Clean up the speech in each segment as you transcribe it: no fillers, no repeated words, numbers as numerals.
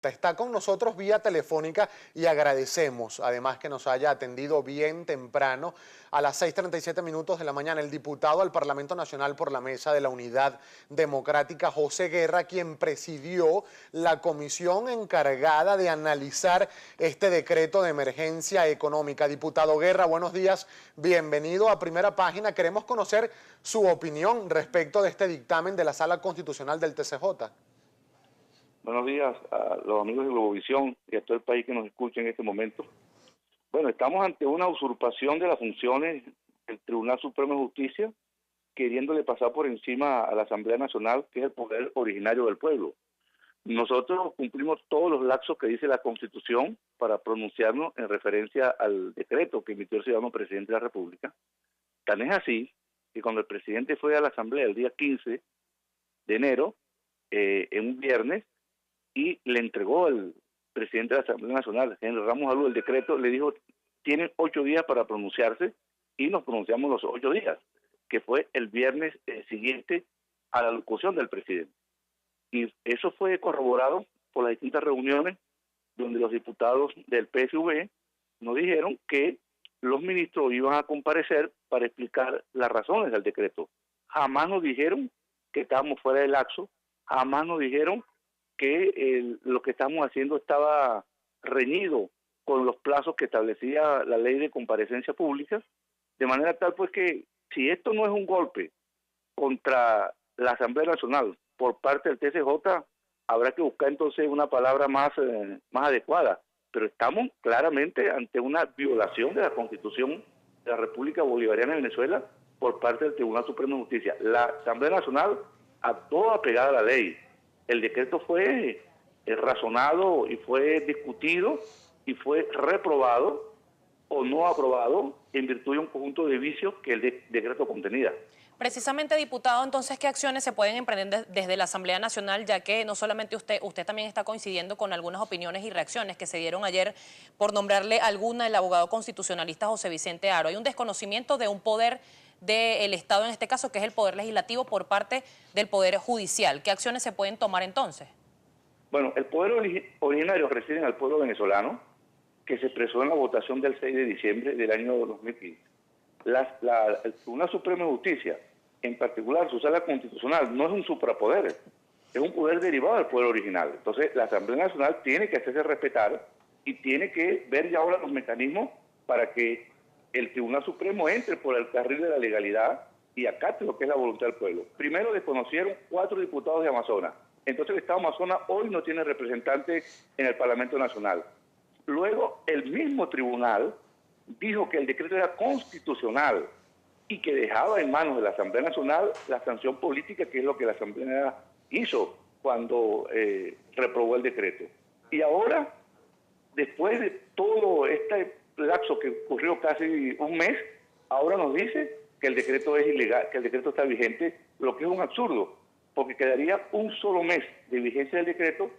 Consulta. Está con nosotros vía telefónica y agradecemos además que nos haya atendido bien temprano a las 6:37 minutos de la mañana el diputado al Parlamento Nacional por la Mesa de la Unidad Democrática, José Guerra, quien presidió la comisión encargada de analizar este decreto de emergencia económica. Diputado Guerra, buenos días, bienvenido a Primera Página. Queremos conocer su opinión respecto de este dictamen de la Sala Constitucional del TCJ. Buenos días a los amigos de Globovisión y a todo el país que nos escucha en este momento. Bueno, estamos ante una usurpación de las funciones del Tribunal Supremo de Justicia, queriéndole pasar por encima a la Asamblea Nacional, que es el poder originario del pueblo. Nosotros cumplimos todos los lapsos que dice la Constitución para pronunciarnos en referencia al decreto que emitió el ciudadano presidente de la República. Tan es así que cuando el presidente fue a la Asamblea el día 15 de enero, en un viernes, y le entregó al presidente de la Asamblea Nacional, Henry Ramos Alú, el decreto, le dijo, tienen 8 días para pronunciarse, y nos pronunciamos los 8 días, que fue el viernes siguiente a la locución del presidente. Y eso fue corroborado por las distintas reuniones donde los diputados del PSV nos dijeron que los ministros iban a comparecer para explicar las razones del decreto. Jamás nos dijeron que estábamos fuera del lapso, jamás nos dijeron que lo que estamos haciendo estaba reñido con los plazos que establecía la ley de comparecencia pública, de manera tal pues que si esto no es un golpe contra la Asamblea Nacional por parte del TCJ, habrá que buscar entonces una palabra más adecuada, pero estamos claramente ante una violación de la Constitución de la República Bolivariana de Venezuela por parte del Tribunal Supremo de Justicia. La Asamblea Nacional actuó apegada a la ley. El decreto fue razonado y fue discutido y fue reprobado o no aprobado en virtud de un conjunto de vicios que el decreto contenía. Precisamente, diputado, entonces, ¿qué acciones se pueden emprender desde la Asamblea Nacional, ya que no solamente usted también está coincidiendo con algunas opiniones y reacciones que se dieron ayer, por nombrarle alguna, el abogado constitucionalista José Vicente Haro? Hay un desconocimiento de un poder del Estado, en este caso, que es el Poder Legislativo, por parte del Poder Judicial. ¿Qué acciones se pueden tomar entonces? Bueno, el poder originario reside en el pueblo venezolano, que se expresó en la votación del 6 de diciembre del año 2015. El Tribunal Supremo de Justicia, en particular su sala constitucional, no es un suprapoder, es un poder derivado del poder original. Entonces, la Asamblea Nacional tiene que hacerse respetar y tiene que ver ya ahora los mecanismos para que el Tribunal Supremo entre por el carril de la legalidad y acate lo que es la voluntad del pueblo. Primero desconocieron 4 diputados de Amazonas. Entonces el Estado Amazonas hoy no tiene representante en el Parlamento Nacional. Luego el mismo tribunal dijo que el decreto era constitucional y que dejaba en manos de la Asamblea Nacional la sanción política, que es lo que la Asamblea hizo cuando reprobó el decreto. Y ahora, después de todo este lapso que ocurrió casi un mes, ahora nos dice que el decreto es ilegal, que el decreto está vigente, lo que es un absurdo, porque quedaría un solo mes de vigencia del decreto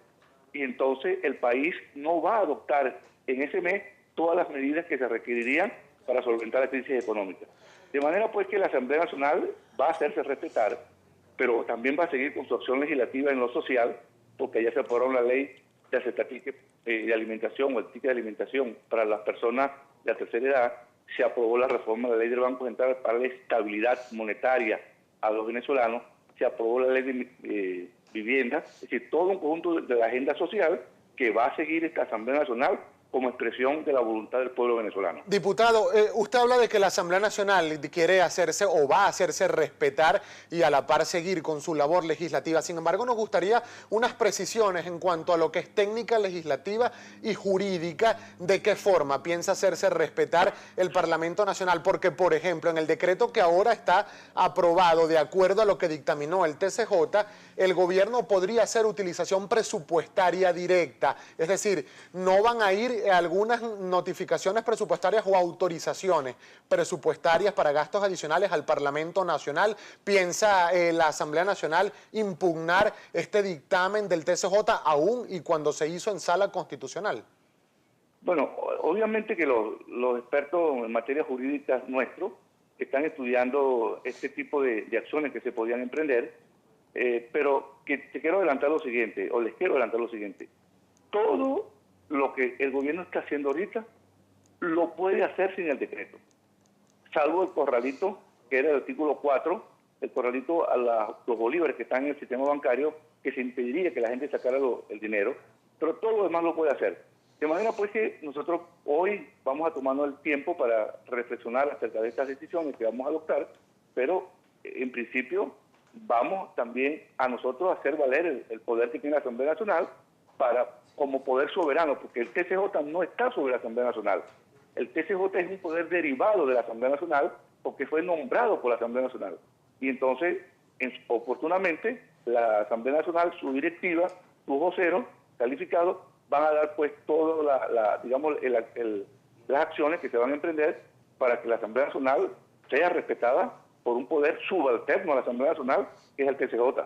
y entonces el país no va a adoptar en ese mes todas las medidas que se requerirían para solventar la crisis económica. De manera pues que la Asamblea Nacional va a hacerse respetar, pero también va a seguir con su acción legislativa en lo social, porque ya se aprobó la ley de aceptar ticket de alimentación o el ticket de alimentación para las personas de la tercera edad. Se aprobó la reforma de la ley del Banco Central para la estabilidad monetaria a los venezolanos, se aprobó la ley de vivienda, es decir, todo un conjunto de la agenda social que va a seguir esta Asamblea Nacional como expresión de la voluntad del pueblo venezolano. Diputado, usted habla de que la Asamblea Nacional quiere hacerse o va a hacerse respetar y a la par seguir con su labor legislativa. Sin embargo, nos gustaría unas precisiones en cuanto a lo que es técnica legislativa y jurídica, de qué forma piensa hacerse respetar el Parlamento Nacional, porque, por ejemplo, en el decreto que ahora está aprobado, de acuerdo a lo que dictaminó el TCJ, el gobierno podría hacer utilización presupuestaria directa, es decir, no van a ir algunas notificaciones presupuestarias o autorizaciones presupuestarias para gastos adicionales al Parlamento Nacional. ¿Piensa la Asamblea Nacional impugnar este dictamen del TCJ aún y cuando se hizo en sala constitucional? Bueno, obviamente que los expertos en materia jurídica nuestros están estudiando este tipo de acciones que se podían emprender, pero que te quiero adelantar lo siguiente, o les quiero adelantar lo siguiente. todo lo que el gobierno está haciendo ahorita lo puede hacer sin el decreto, salvo el corralito, que era el artículo 4, el corralito a los bolívares que están en el sistema bancario, que se impediría que la gente sacara el dinero, pero todo lo demás lo puede hacer. De manera pues que nosotros hoy vamos a tomarnos el tiempo para reflexionar acerca de estas decisiones que vamos a adoptar, pero en principio vamos también a nosotros a hacer valer el poder que tiene la Asamblea Nacional como poder soberano, porque el TCJ no está sobre la Asamblea Nacional. El TCJ es un poder derivado de la Asamblea Nacional porque fue nombrado por la Asamblea Nacional. Y entonces, oportunamente, la Asamblea Nacional, su directiva, sus voceros calificados, van a dar pues todas las acciones que se van a emprender para que la Asamblea Nacional sea respetada por un poder subalterno a la Asamblea Nacional, que es el TCJ.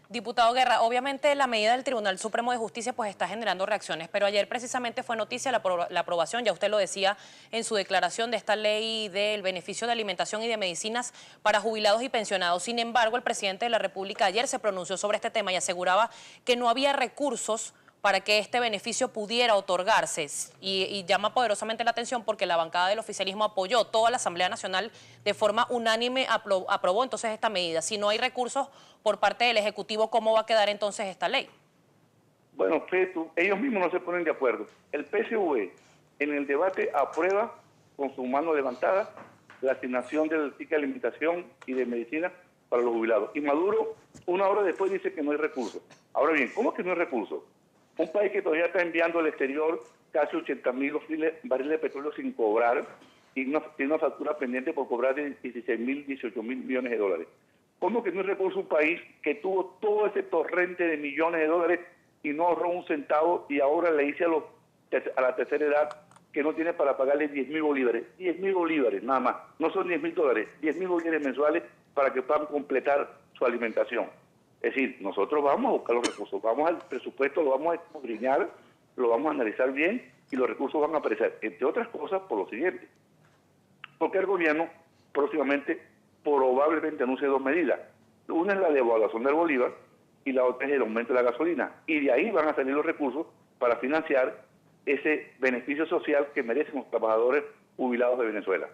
Diputado Guerra, obviamente la medida del Tribunal Supremo de Justicia pues está generando reacciones, pero ayer precisamente fue noticia la aprobación, ya usted lo decía en su declaración, de esta ley del beneficio de alimentación y de medicinas para jubilados y pensionados. Sin embargo, el presidente de la República ayer se pronunció sobre este tema y aseguraba que no había recursos para que este beneficio pudiera otorgarse. Y llama poderosamente la atención porque la bancada del oficialismo apoyó, toda la Asamblea Nacional de forma unánime aprobó entonces esta medida. Si no hay recursos por parte del Ejecutivo, ¿cómo va a quedar entonces esta ley? Bueno, ellos mismos no se ponen de acuerdo. El PSV en el debate aprueba con su mano levantada la asignación del ticket de alimentación y de medicina para los jubilados. Y Maduro, una hora después, dice que no hay recursos. Ahora bien, ¿cómo que no hay recursos? Un país que todavía está enviando al exterior casi 80.000 barriles de petróleo sin cobrar y tiene una factura pendiente por cobrar de 16.000, 18.000 millones de dólares. ¿Cómo que no hay recurso un país que tuvo todo ese torrente de millones de dólares y no ahorró un centavo y ahora le dice a la tercera edad que no tiene para pagarle 10.000 bolívares? 10.000 bolívares nada más, no son 10.000 dólares, 10.000 bolívares mensuales para que puedan completar su alimentación. Es decir, nosotros vamos a buscar los recursos, vamos al presupuesto, lo vamos a escudriñar, lo vamos a analizar bien y los recursos van a aparecer, entre otras cosas, por lo siguiente. Porque el gobierno próximamente probablemente anuncie dos medidas. Una es la devaluación del bolívar y la otra es el aumento de la gasolina. Y de ahí van a salir los recursos para financiar ese beneficio social que merecen los trabajadores jubilados de Venezuela.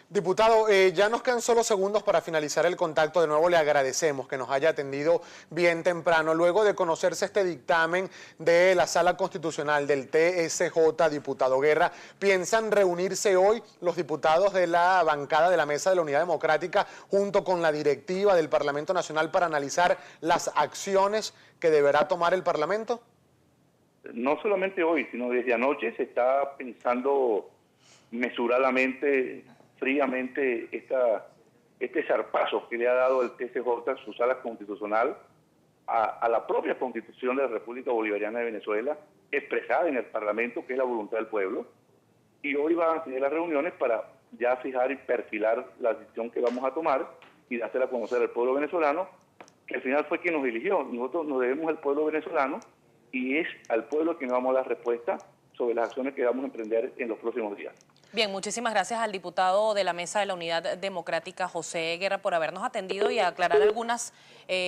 Diputado, ya nos quedan solo segundos para finalizar el contacto. De nuevo le agradecemos que nos haya atendido bien temprano. Luego de conocerse este dictamen de la Sala Constitucional del TSJ, diputado Guerra, ¿piensan reunirse hoy los diputados de la bancada de la Mesa de la Unidad Democrática junto con la directiva del Parlamento Nacional para analizar las acciones que deberá tomar el Parlamento? No solamente hoy, sino desde anoche se está pensando mesuradamente, fríamente, este zarpazo que le ha dado el TSJ, su sala constitucional, a la propia Constitución de la República Bolivariana de Venezuela, expresada en el Parlamento, que es la voluntad del pueblo. Y hoy van a tener las reuniones para ya fijar y perfilar la decisión que vamos a tomar y dársela a conocer al pueblo venezolano, que al final fue quien nos eligió. Nosotros nos debemos al pueblo venezolano y es al pueblo quien vamos a dar respuesta sobre las acciones que vamos a emprender en los próximos días. Bien, muchísimas gracias al diputado de la Mesa de la Unidad Democrática, José Guerra, por habernos atendido y aclarar algunas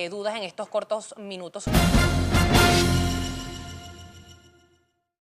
dudas en estos cortos minutos.